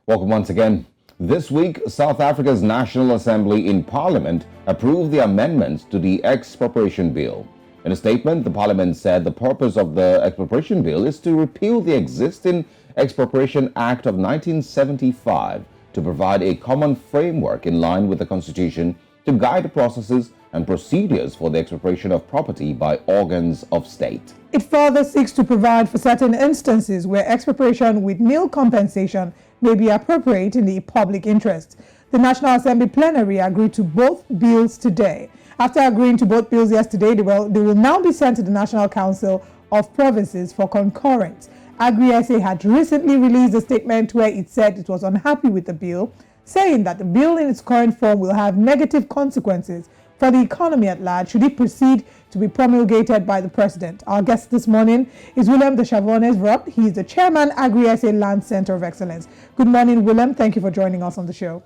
Welcome once again. This week, South Africa's National Assembly in Parliament approved the amendments to the Expropriation Bill. In a statement, the Parliament said the purpose of the Expropriation Bill is to repeal the existing Expropriation Act of 1975 to provide a common framework in line with the Constitution to guide the processes and procedures for the expropriation of property by organs of state. It further seeks to provide for certain instances where expropriation with nil compensation may be appropriate in the public interest. The National Assembly plenary agreed to both bills today. After agreeing to both bills yesterday, they will now be sent to the National Council of Provinces for concurrence. AgriSA had recently released a statement where it said it was unhappy with the bill, saying that the bill in its current form will have negative consequences for the economy at large should it proceed to be promulgated by the President. Our guest this morning is Willem de Chavonnes Vrugt. He is the chairman, AgriSA Land Center of Excellence. Good morning, Willem. Thank you for joining us on the show.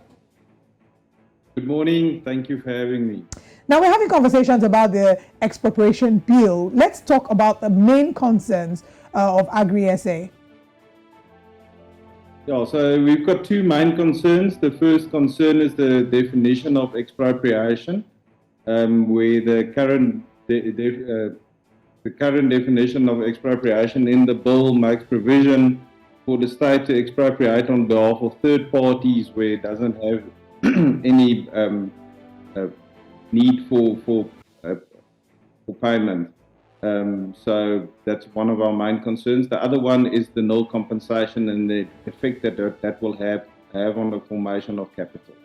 Good morning. Thank you for having me. Now, we're having conversations about the Expropriation Bill. Let's talk about the main concerns of AgriSA. Yeah, so we've got two main concerns. The first concern is the definition of expropriation, where the current definition of expropriation in the bill makes provision for the state to expropriate on behalf of third parties where it doesn't have any need for payment. So that's one of our main concerns. The other one is the null compensation and the effect that will have on the formation of capital.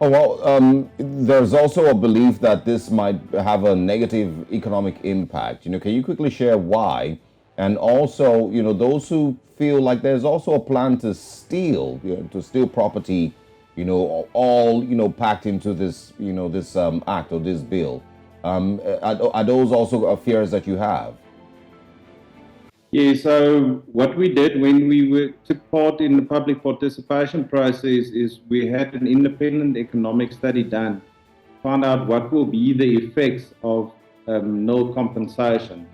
Oh, well, there's also a belief that this might have a negative economic impact. Can you quickly share why? And also, those who feel like there's also a plan to steal property, all packed into this, this act or this bill. Are those also fears that you have? Yeah, so what we did when we took part in the public participation process is we had an independent economic study done, found out what will be the effects of no compensation.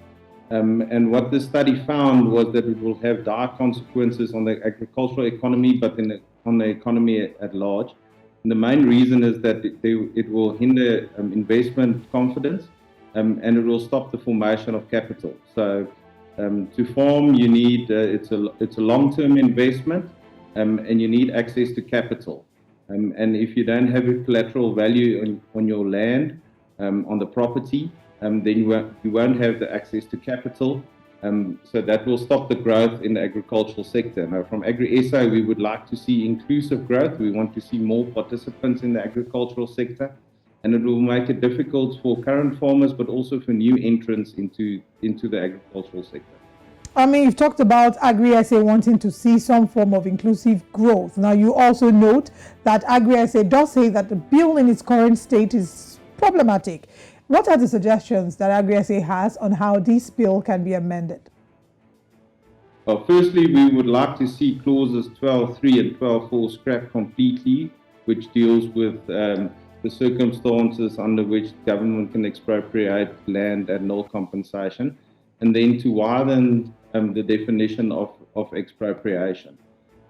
And what the study found was that it will have dire consequences on the agricultural economy, but on the economy at large. And the main reason is that it will hinder investment confidence and it will stop the formation of capital. So to farm, you need it's a long-term investment, and you need access to capital. And if you don't have a collateral value on your land, on the property, then you won't have the access to capital. So that will stop the growth in the agricultural sector. Now, from AgriSA, we would like to see inclusive growth. We want to see more participants in the agricultural sector, and it will make it difficult for current farmers, but also for new entrants into the agricultural sector. I mean, you've talked about AgriSA wanting to see some form of inclusive growth. Now, you also note that AgriSA does say that the bill in its current state is problematic. What are the suggestions that AgriSA has on how this bill can be amended? Well, firstly, we would like to see clauses 12.3 and 12.4 scrapped completely, which deals with the circumstances under which government can expropriate land at no compensation, and then to widen the definition of expropriation.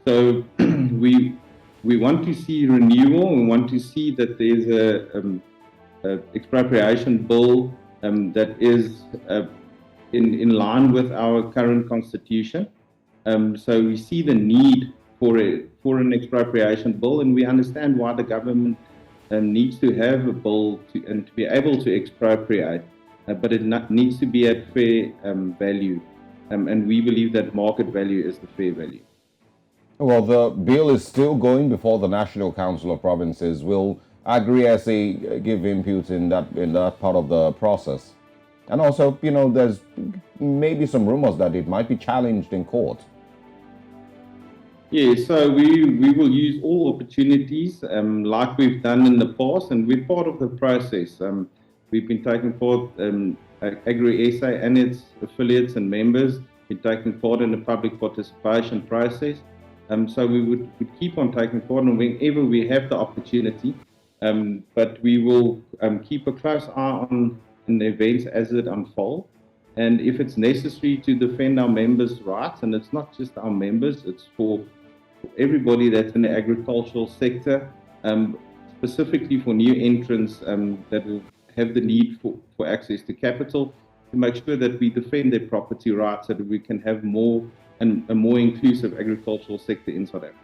So we want to see renewal. We want to see that there's a expropriation bill that is in line with our current constitution. So we see the need for an expropriation bill, and we understand why the government needs to have a bill and to be able to expropriate, but it needs to be at fair value, and we believe that market value is the fair value. Well, the bill is still going before the National Council of Provinces. Will AgriSA give input in that part of the process? And also, there's maybe some rumors that it might be challenged in court. Yeah, so we will use all opportunities like we've done in the past, and we're part of the process. We've been taking part, AgriSA and its affiliates and members, been taking part in the public participation process. So we would keep on taking part, and whenever we have the opportunity, but we will keep a close eye on the events as it unfolds. And if it's necessary to defend our members' rights, and it's not just our members, it's for everybody that's in the agricultural sector, specifically for new entrants that will have the need for access to capital, to make sure that we defend their property rights so that we can have more and a more inclusive agricultural sector in South Africa.